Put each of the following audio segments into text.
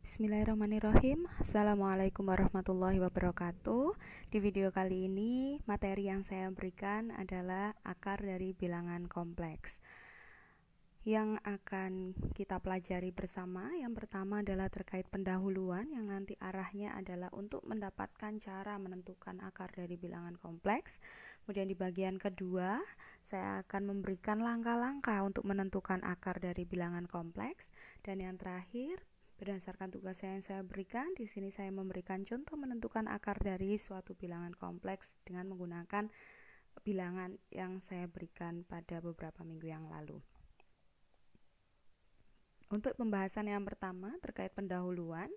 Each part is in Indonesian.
Bismillahirrahmanirrahim. Assalamualaikum warahmatullahi wabarakatuh. Di video kali ini, materi yang saya berikan adalah akar dari bilangan kompleks. Yang akan kita pelajari bersama, yang pertama adalah terkait pendahuluan, yang nanti arahnya adalah untuk mendapatkan cara menentukan akar dari bilangan kompleks. Kemudian di bagian kedua, saya akan memberikan langkah-langkah untuk menentukan akar dari bilangan kompleks. Dan yang terakhir, berdasarkan tugas yang saya berikan, di sini saya memberikan contoh menentukan akar dari suatu bilangan kompleks dengan menggunakan bilangan yang saya berikan pada beberapa minggu yang lalu. Untuk pembahasan yang pertama terkait pendahuluan,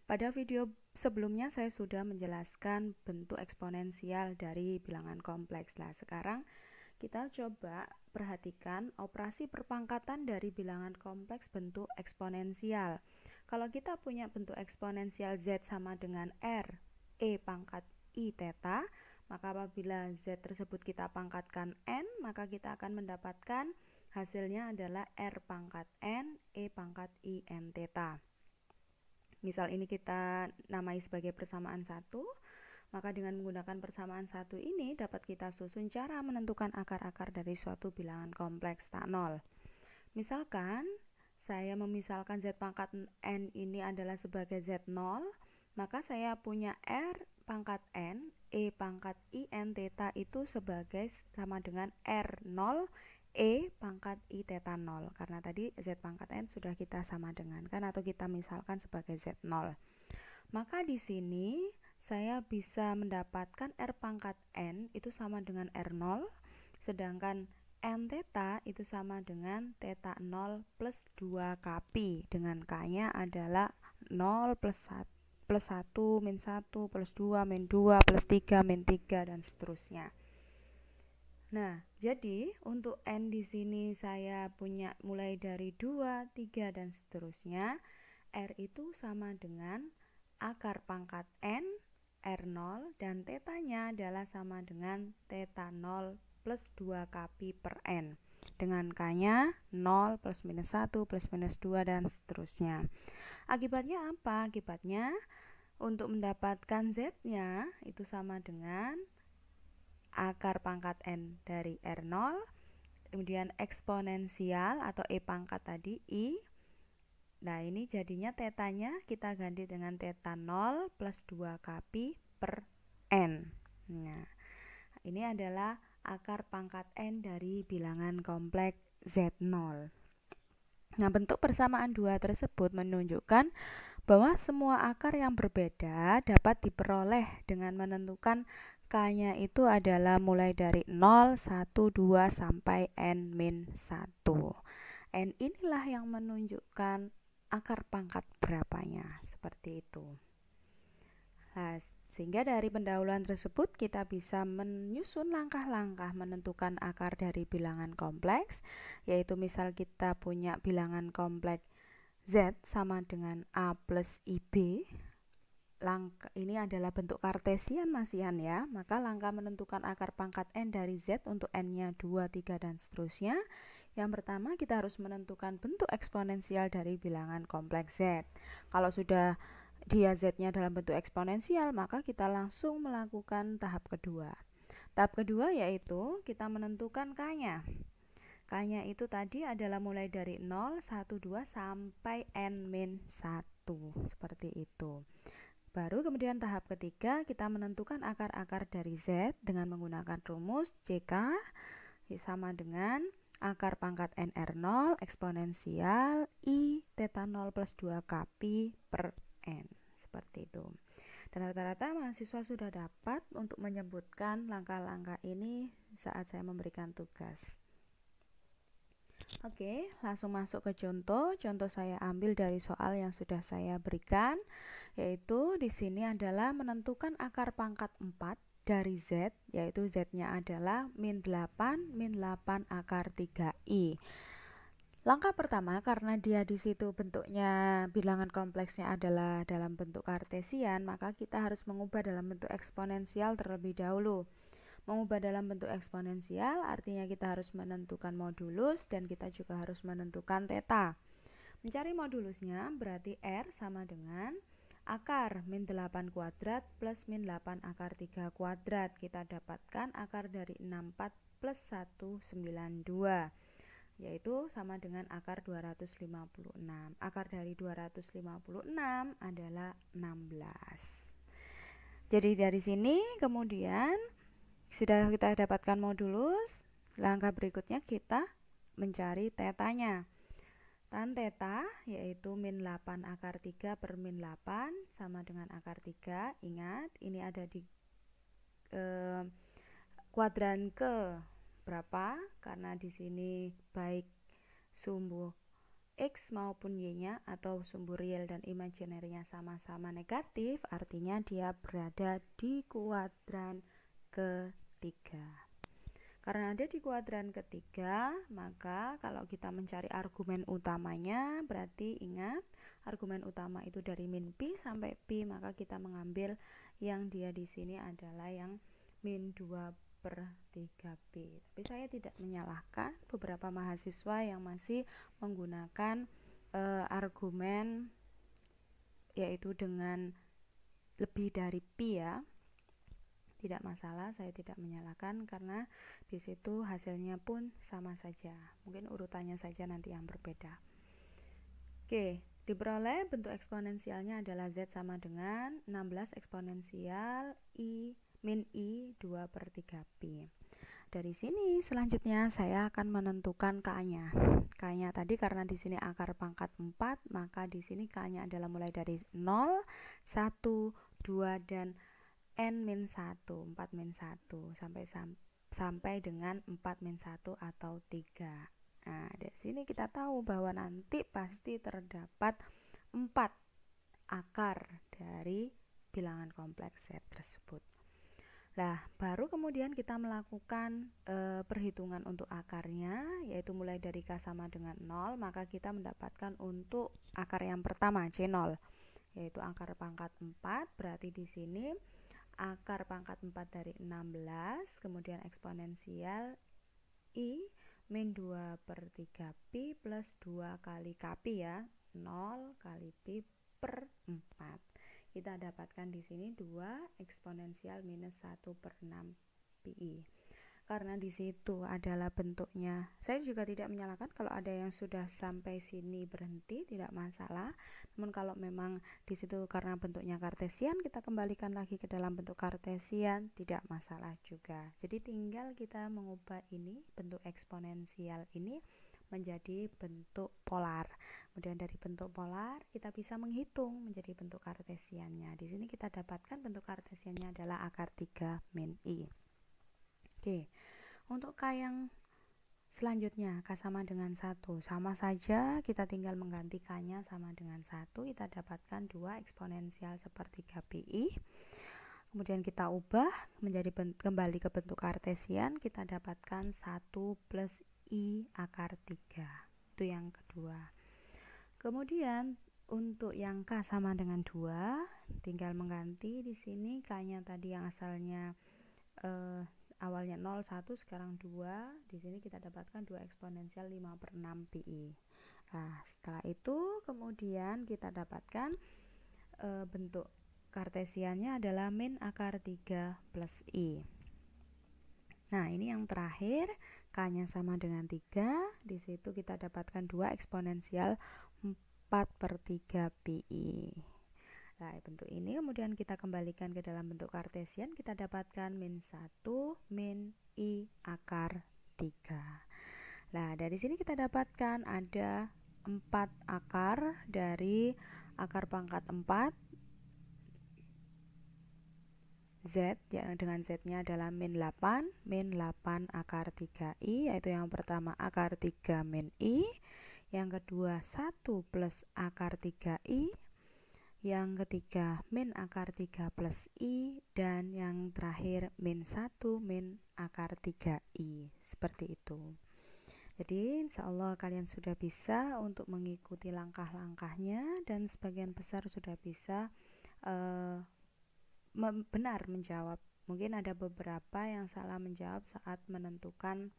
pada video sebelumnya saya sudah menjelaskan bentuk eksponensial dari bilangan kompleks. Nah, sekarang kita coba perhatikan operasi perpangkatan dari bilangan kompleks bentuk eksponensial. Kalau kita punya bentuk eksponensial Z sama dengan R, E pangkat I theta, maka apabila Z tersebut kita pangkatkan N, maka kita akan mendapatkan hasilnya adalah R pangkat N, E pangkat I N theta. Misal ini kita namai sebagai persamaan 1, maka dengan menggunakan persamaan 1 ini dapat kita susun cara menentukan akar-akar dari suatu bilangan kompleks tak nol. Misalkan saya memisalkan Z pangkat N ini adalah sebagai Z0, maka saya punya R pangkat N, E pangkat I N theta itu sebagai sama dengan R0, E pangkat I theta 0. Karena tadi Z pangkat N sudah kita sama dengan kan, atau kita misalkan sebagai Z0. Maka di sini saya bisa mendapatkan R pangkat N itu sama dengan R0, sedangkan N theta itu sama dengan theta 0 plus 2 Kpi, dengan K-nya adalah 0 plus 1, min 1, plus 2, min 2, plus 3, min 3, dan seterusnya. Nah, jadi untuk N di sini saya punya mulai dari 2, 3, dan seterusnya. R itu sama dengan akar pangkat N, R0, dan tetanya adalah sama dengan theta 0 plus 2 Kpi per N, dengan K-nya 0 plus minus 1 plus minus 2 dan seterusnya. Akibatnya apa? Akibatnya untuk mendapatkan Z-nya itu sama dengan akar pangkat N dari R0, kemudian eksponensial atau E pangkat tadi I. Nah, ini jadinya tetanya kita ganti dengan theta 0 plus 2 Kpi per N. Nah, ini adalah akar pangkat N dari bilangan kompleks Z0. Nah, bentuk persamaan dua tersebut menunjukkan bahwa semua akar yang berbeda dapat diperoleh dengan menentukan K-nya itu adalah mulai dari 0, 1, 2, sampai N-1. N inilah yang menunjukkan akar pangkat berapanya, seperti itu. Nah, sehingga dari pendahuluan tersebut kita bisa menyusun langkah-langkah menentukan akar dari bilangan kompleks, yaitu misal kita punya bilangan kompleks Z sama dengan A plus IB. Langkah ini adalah bentuk kartesian masihan ya, maka langkah menentukan akar pangkat N dari Z untuk N-nya 2, 3, dan seterusnya. Yang pertama kita harus menentukan bentuk eksponensial dari bilangan kompleks Z. Kalau sudah dia Z-nya dalam bentuk eksponensial, maka kita langsung melakukan tahap kedua. Tahap kedua yaitu kita menentukan K-nya. K-nya itu tadi adalah mulai dari 0, 1, 2, sampai N-1, seperti itu. Baru kemudian tahap ketiga kita menentukan akar-akar dari Z dengan menggunakan rumus JK sama dengan akar pangkat NR0 eksponensial I theta 0 plus 2 Kpi per N, seperti itu. Dan rata-rata mahasiswa sudah dapat untuk menyebutkan langkah-langkah ini saat saya memberikan tugas. Oke, langsung masuk ke contoh. Contoh saya ambil dari soal yang sudah saya berikan, yaitu di sini adalah menentukan akar pangkat 4 dari Z, yaitu Z-nya adalah min 8 akar 3I. Langkah pertama, karena dia di situ bentuknya bilangan kompleksnya adalah dalam bentuk kartesian, maka kita harus mengubah dalam bentuk eksponensial terlebih dahulu. Mengubah dalam bentuk eksponensial artinya kita harus menentukan modulus dan kita juga harus menentukan theta. Mencari modulusnya berarti R sama dengan akar min 8 kuadrat plus min 8 akar 3 kuadrat. Kita dapatkan akar dari 64 plus 192, yaitu sama dengan akar 256. Akar dari 256 adalah 16. Jadi dari sini kemudian sudah kita dapatkan modulus. Langkah berikutnya kita mencari tetanya. Tan teta yaitu min 8 akar 3 per min 8 sama dengan akar 3. Ingat, ini ada di kuadran ke berapa? Karena di sini baik sumbu X maupun Y-nya atau sumbu real dan imaginary-nya sama-sama negatif, artinya dia berada di kuadran ketiga. Karena ada di kuadran ketiga, maka kalau kita mencari argumen utamanya, berarti ingat argumen utama itu dari min pi sampai pi, maka kita mengambil yang dia di sini adalah yang min 2/3pi. Tapi saya tidak menyalahkan beberapa mahasiswa yang masih menggunakan argumen yaitu dengan lebih dari pi ya. Tidak masalah, saya tidak menyalahkan karena di situ hasilnya pun sama saja. Mungkin urutannya saja nanti yang berbeda. Oke, diperoleh bentuk eksponensialnya adalah Z sama dengan 16 eksponensial I min I 2/3pi. Dari sini selanjutnya saya akan menentukan K-nya. K-nya tadi karena di sini akar pangkat 4, maka di sini K-nya adalah mulai dari 0, 1, 2 dan N-1, 4-1 sampai dengan 4-1 atau 3. Nah, dari sini kita tahu bahwa nanti pasti terdapat 4 akar dari bilangan kompleks Z tersebut. Nah, baru kemudian kita melakukan perhitungan untuk akarnya, yaitu mulai dari K sama dengan 0, maka kita mendapatkan untuk akar yang pertama C0, yaitu akar pangkat 4, berarti di sini akar pangkat 4 dari 16, kemudian eksponensial I min 2/3pi plus 2 kali Kpi ya, 0 kali pi per 4. Kita dapatkan di sini 2 eksponensial minus 1/6pi. Karena di situ adalah bentuknya, saya juga tidak menyalahkan kalau ada yang sudah sampai sini berhenti, tidak masalah. Namun kalau memang di situ karena bentuknya kartesian, kita kembalikan lagi ke dalam bentuk kartesian, tidak masalah juga. Jadi tinggal kita mengubah ini, bentuk eksponensial ini menjadi bentuk polar. Kemudian dari bentuk polar kita bisa menghitung menjadi bentuk kartesiannya. Di sini kita dapatkan bentuk kartesiannya adalah akar 3 min I. Oke, untuk K yang selanjutnya, K sama dengan 1, sama saja kita tinggal mengganti K-nya sama dengan 1, kita dapatkan 2 eksponensial sepertiga pi. Kemudian kita ubah menjadi kembali ke bentuk kartesian, kita dapatkan 1 plus I akar 3. Itu yang kedua. Kemudian untuk yang K sama dengan 2, tinggal mengganti di sini K-nya tadi yang asalnya awalnya 0, 1, sekarang 2. Di sini kita dapatkan 2 eksponensial 5/6pi. Nah, setelah itu kemudian kita dapatkan bentuk kartesiannya adalah min akar 3 plus I. Nah, ini yang terakhir, K-nya sama dengan 3. Di situ kita dapatkan 2 eksponensial 4/3pi. Nah, bentuk ini kemudian kita kembalikan ke dalam bentuk kartesian, kita dapatkan min 1 min I akar 3. Nah, dari sini kita dapatkan ada 4 akar dari akar pangkat 4 Z, yang dengan Z-nya adalah min 8 akar 3I, yaitu yang pertama akar 3 min I, yang kedua 1 plus akar 3I, yang ketiga min akar 3 plus I, dan yang terakhir min 1 min akar 3I. Seperti itu. Jadi insya Allah kalian sudah bisa untuk mengikuti langkah-langkahnya, dan sebagian besar sudah bisa benar menjawab. Mungkin ada beberapa yang salah menjawab saat menentukan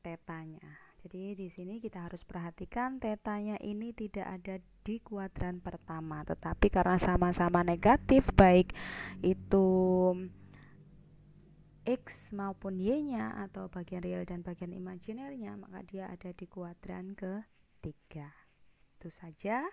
tetanya. Jadi di sini kita harus perhatikan tetanya ini tidak ada di kuadran pertama, tetapi karena sama-sama negatif baik itu X maupun Y-nya atau bagian real dan bagian imajinernya, maka dia ada di kuadran ketiga. Itu saja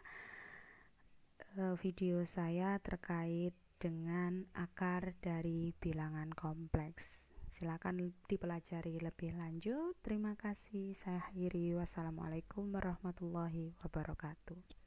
video saya terkait dengan akar dari bilangan kompleks. Silakan dipelajari lebih lanjut. Terima kasih. Saya akhiri. Wassalamualaikum warahmatullahi wabarakatuh.